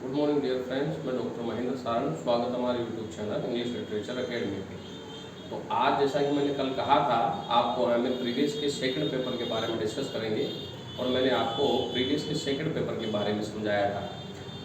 Good morning dear friends, मैं doctor Mahendra Saran. स्वागत है हमारे YouTube channel English literature academy पे। तो आज जैसा कि मैंने कल कहा था, आपको हमें प्रीवियस के सेकंड पेपर के बारे में डिस्कस करेंगे और मैंने आपको प्रीवियस के सेकंड पेपर के बारे में समझाया था।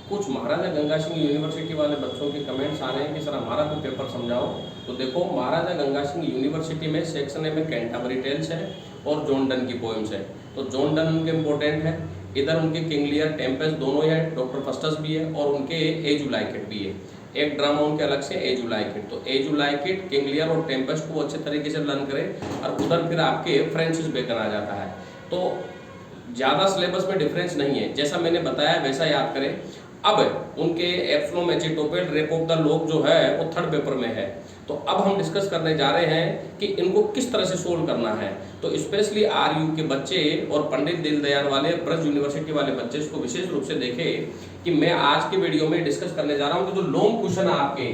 कुछ महाराजा गंगा सिंह यूनिवर्सिटी वाले बच्चों के कमेंट्स आ रहे हैं कि सर हमारा भी पेपर समझाओ। तो देखो, महाराजा गंगा सिंह यूनिवर्सिटी में सेक्शन ए में कैंटरबरी टेल्स है और जॉन डन की पोएम्स है। तो जॉन डन उनके इम्पोर्टेंट है, इधर उनके किंग लियर, टेम्पेस्ट दोनों ही है, डॉक्टर फस्टस भी है और उनके एज यू लाइक इट भी है। एक ड्रामा उनके अलग से एज यू लाइक इट। तो as you like it, King Lear और टेम्पेस्ट को अच्छे तरीके से लर्न करें और उधर फिर आपके फ्रेंसिस बेकन आ जाता है। तो ज़्यादा सिलेबस में डिफरेंस नहीं है, जैसा मैंने बताया वैसा याद करें। अब उनके एप्सलोम एचिटोपेल रेप ऑफ द लोक जो है वो थर्ड पेपर में है। तो अब हम डिस्कस करने जा रहे हैं कि इनको किस तरह से सोल्व करना है। तो स्पेशली आरयू के बच्चे और पंडित दीनदयाल वाले ब्रज यूनिवर्सिटी वाले बच्चे इसको विशेष रूप से देखें कि मैं आज के वीडियो में डिस्कस करने जा रहा हूं कि जो लॉन्ग क्वेश्चन है आपके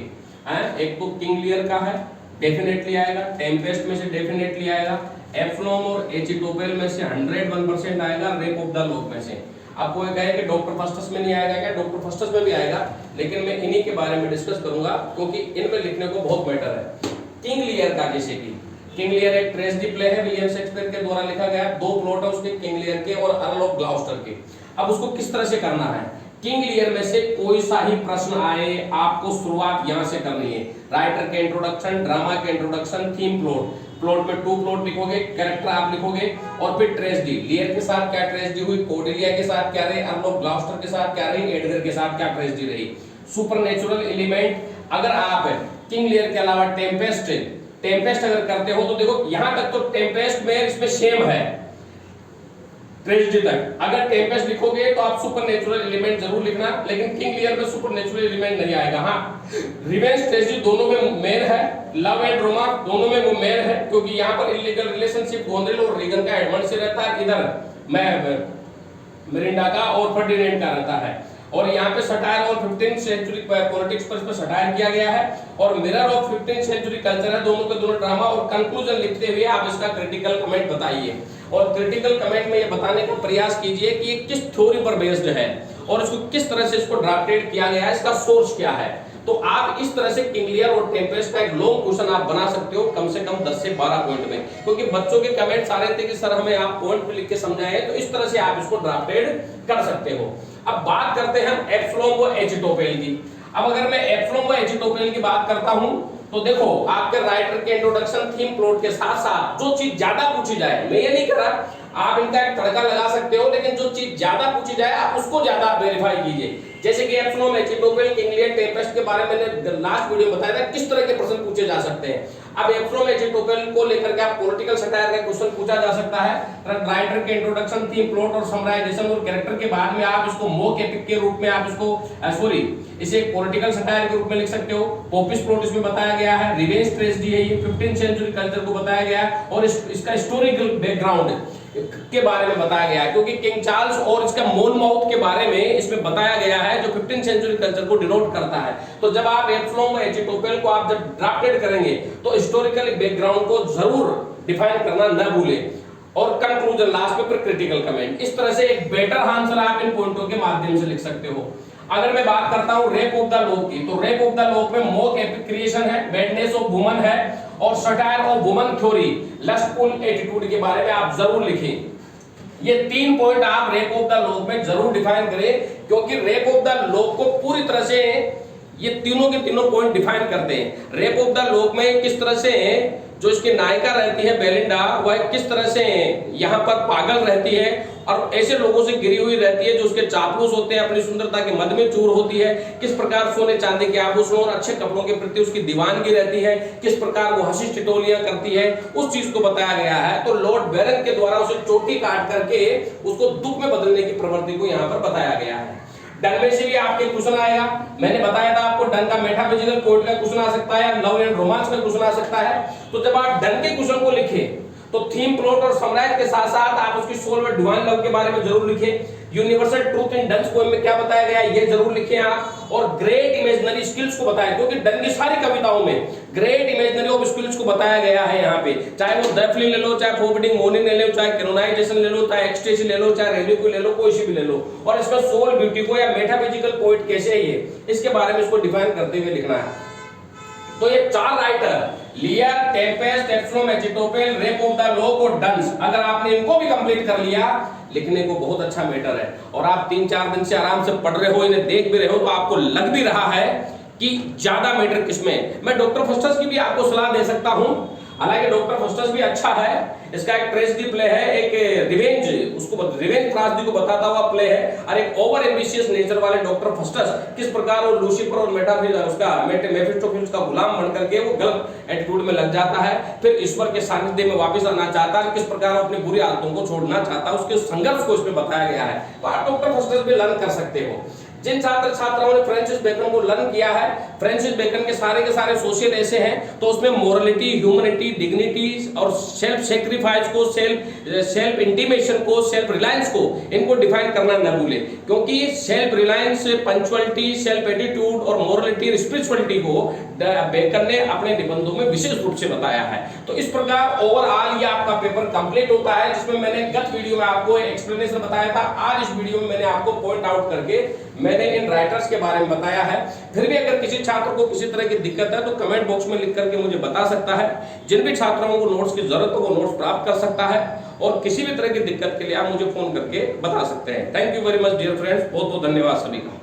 हैं, एक तो किंग लियर का है, डेफिनेटली आएगा, टेम्पेस्ट में से डेफिनेटली आएगा, एप्सलोम और एचिटोपेल में से 101% आएगा, रेप ऑफ द लोक में से। आपको ये कहे कि डॉक्टर फस्टस में नहीं आएगा क्या? डॉक्टर फस्टस में भी आएगा, लेकिन मैं इन्हीं के बारे में डिस्कस करूंगा क्योंकि इनमें लिखने को बहुत बेटर है। किंग लियर का, जैसे कि किंग लियर एक ट्रेजेडी प्ले है, विलियम शेक्सपियर के द्वारा लिखा गया है। दो प्लॉट है उसके, किंग लियर के और अर्ल ऑफ ग्लाउस्टर के। अब उसको किस तरह से करना है? किंग लियर में से कोई सा ही प्रश्न आए, आपको शुरुआत यहां से करनी है। राइटर के इंट्रोडक्शन, ड्रामा के इंट्रोडक्शन, थीम प्लॉट, प्लॉट में 2 प्लॉट लिखोगे, कैरेक्टर आप लिखोगे और फिर ट्रेजेडी, लियर के साथ क्या ट्रेजेडी हुई, कोर्डेलिया के साथ क्या रही, अर्ल ऑफ ग्लाउस्टर के साथ क्या रही, एडगर के साथ क्या ट्रेजेडी रही। सुपरनेचुरल एलिमेंट, अगर आप किंग लियर के अलावा टेम्पेस्ट अगर करते हो तो देखो यहां तक तो टेम्पेस्ट में इसमें सेम है ट्रेजेडी तक। अगर टेम्पेस्ट लिखोगे तो आप सुपरनेचुरल एलिमेंट जरूर लिखना, लेकिन किंग लियर में सुपरनेचुरल एलिमेंट नहीं आएगा। हाँ, रिवेंज ट्रेजेडी दोनों में मेन है, लव एंड रोमांस दोनों में वो मेन है, क्योंकि यहाँ पर इलीगल रिलेशनशिप गोंद्रेल और रीगन का एडवर्ड से रहता है, इधर मिरिंडा का और फर्डिनेंड का रहता है। और यहाँ पे सटायर और 15th सेंचुरी पॉलिटिक्स पर इस पर सटायर किया गया है और mirror of 15th century culture है। दोनों के दोनों ड्रामा और कंक्लूजन लिखते हुए आप इसका क्रिटिकल कमेंट बताइए और क्रिटिकल कमेंट में ये बताने का प्रयास कीजिए कि ये किस थ्योरी पर बेस्ड है और इसको किस तरह से इसको ड्राफ्टेड किया गया है, इसका सोर्स क्या है। तो आप इस तरह से किंग लियर और टेम्पेस्ट का एक लॉन्ग क्वेश्चन आप बना सकते हो कम से कम 10 से 12 पॉइंट में, क्योंकि बच्चों के कमेंट्स आ रहे थे कि सर हमें आप पॉइंट पे लिख के समझाएं। तो इस तरह से आप इसको ड्राफ्टेड कर सकते हो। अब बात करते हैं हम एप्सलोम व एचिटोपेल की। अब अगर मैं एप्सलोम व एचिटोपेल की बात करता हूं तो देखो, आपके राइटर के इंट्रोडक्शन, थीम प्लॉट के साथ साथ जो चीज ज्यादा पूछी जाए, मैं ये नहीं कर रहा आप इनका एक तड़का लगा सकते हो, लेकिन जो चीज ज्यादा पूछी जाए आप उसको ज्यादा वेरीफाई कीजिए। जैसे कि एप्सलोम, एचिटोपेल, किंग लियर, टेम्पेस्ट के बारे में मैंने लास्ट वीडियो में बताया था किस तरह के प्रश्न पूछे जा सकते हैं। अब एप्सलोम, एचिटोपेल को लेकर के आप पॉलिटिकल सटायर का क्वेश्चन पूछा जा सकता है। राइटर के इंट्रोडक्शन, थीम प्लॉट और समराइजेशन और कैरेक्टर के बाद में आप इसको मॉक एपिक के रूप में आप इसको इसे एक पॉलिटिकल सटायर के रूप में लिख सकते हो। पोपिस प्लॉट इसमें बताया गया है, रिवेंज ट्रेजेडी है, ये 15th सेंचुरी कल्चर को बताया गया है और इसका हिस्टोरिकल बैकग्राउंड के बारे में बताया गया है, क्योंकि किंग चार्ल्स और इसका मोनमाउथ के बारे में इसमें बताया गया है जो 15th सेंचुरी कल्चर को डिनोट करता है। तो जब आप एप्सलोम और एचिटोपेल को आप जब ड्राफ्टेड करेंगे तो हिस्टोरिकल बैकग्राउंड को जरूर डिफाइन करना न भूलें और कंक्लूजन लास्ट में फिर क्रिटिकल कमेंट। इस तरह से एक बेटर आंसर आप इन पॉइंटों के माध्यम से लिख सकते हो। अगर मैं बात करता हूं रेप ऑफ द लोक की, तो रेप ऑफ द लोक में मॉक एपिक क्रिएशन है, बैडनेस ऑफ वुमन है और satire of woman theory, lustful attitude के बारे में आप जरूर लिखें। ये 3 पॉइंट आप रेप ऑफ द लोक में जरूर डिफाइन करें, क्योंकि रेप ऑफ द लोक को पूरी तरह से ये तीनों के तीनों पॉइंट डिफाइन करते हैं। रेप ऑफ द लोक में किस तरह से जो इसकी नायिका रहती है बेलिंडा, वह किस तरह से यहाँ पर पागल रहती है और ऐसे लोगों से घिरी हुई रहती है जो उसके चापलूस होते हैं, अपनी सुंदरता के मद में चूर होती है, किस प्रकार सोने चांदी के आभूषणों और अच्छे कपड़ों के प्रति उसकी दीवानगी रहती है, किस प्रकार वो हंसी ठिठोलियां करती है, उस चीज को बताया गया है। तो लॉर्ड बैरन के द्वारा उसे चोटी काट करके उसको दुख में बदलने की प्रवृत्ति को यहाँ पर बताया गया है। डन में से भी आपके क्वेश्चन आएगा, मैंने बताया था आपको डन का मेटाफिजिकल कोड का क्वेश्चन आ सकता है, लव एंड रोमांस का क्वेश्चन आ सकता है। तो जब आप डन के क्वेश्चन को लिखें तो थीम प्लॉट और समराइज के साथ साथ आप उसकी सोल में डिवाइन लव के बारे में जरूर लिखें। यूनिवर्सल ट्रूथ इन डन्स पोएम में क्या बताया गया है ये जरूर लिखें आप, और ग्रेट इमेजिनरी स्किल्स को बताया, क्योंकि डन की सारी कविताओं में ग्रेट इमेजिनरी ऑफ स्किल्स को बताया गया है यहाँ पे, चाहे वो डेफली ले लो, चाहे फोरबिडिंग मॉर्निंग ले लो, चाहे कैनोनाइजेशन ले लो, चाहे एक्सटेसी ले लो, चाहे रेलिक्यू ले लो, कोई सी भी ले लो, और इसका सोल ब्यूटी को या मेटाफिजिकल पोएट कैसे है ये, इसके बारे में इसको डिफाइन करते हुए लिखना है। तो ये 4 writer Lear, Tempest, Absalom, Achitophel, rape of the lock और डन्स, अगर आपने इनको भी कंप्लीट कर लिया, लिखने को बहुत अच्छा मैटर है, और आप 3-4 दिन से आराम से पढ़ रहे हो, इन्हें देख भी रहे हो, तो आपको लग भी रहा है कि ज्यादा मैटर किसमें। मैं डॉक्टर फॉस्टर्स की भी आपको सलाह दे सकता हूं, हालांकि डॉक्टर फॉस्टर्स भी अच्छा है, इसका एक ट्रेजेडी प्ले है, एक रिवेंज, उसको रिवेंज ट्रेजेडी को बताता हुआ प्ले है, और एक ओवर एम्बिशियस नेचर वाले डॉक्टर फॉस्टर्स किस प्रकार वो लूसीफर और मेफिस्टोफेलिस का गुलाम बन करके वो गलत एटीट्यूड में लग जाता है, फिर ईश्वर के सानिध्य में वापस आना चाहता है, किस प्रकार वो अपनी बुरी आदतों को छोड़ना चाहता है, उसके संघर्ष को इसमें बताया गया है। तो आप डॉक्टर फॉस्टर्स भी लर्न कर सकते हो। जिन छात्र छात्राओं ने फ्रांसिस बेकन को लर्न किया है, फ्रांसिस बेकन के सारे सोशल ऐसे हैं, तो उसमें मोरलिटी, ह्यूमनिटी, डिग्निटी और सेल्फ सेक्रीफाइस को, सेल्फ इंटीमेशन को, सेल्फ रिलायंस को, इनको डिफाइन करना न भूले, क्योंकि self reliance, punctuality, self attitude और मोरलिटी, स्पिरिचुअलिटी को बेकन ने अपने निबंधों में विशेष रूप से बताया है। तो इस प्रकार ओवरऑल ये आपका पेपर कंप्लीट होता है, जिसमें मैंने गत वीडियो में आपको एक्सप्लेनेशन बताया था, आज इस वीडियो में मैंने आपको पॉइंट आउट करके मैंने इन राइटर्स के बारे में बताया है। फिर भी अगर किसी छात्र को किसी तरह की दिक्कत है तो कमेंट बॉक्स में लिख करके मुझे बता सकता है। जिन भी छात्रों को नोट्स की जरूरत हो वो नोट्स प्राप्त कर सकता है, और किसी भी तरह की दिक्कत के लिए आप मुझे फोन करके बता सकते हैं। Thank you very much dear friends, बहुत बहुत धन्यवाद सभी का।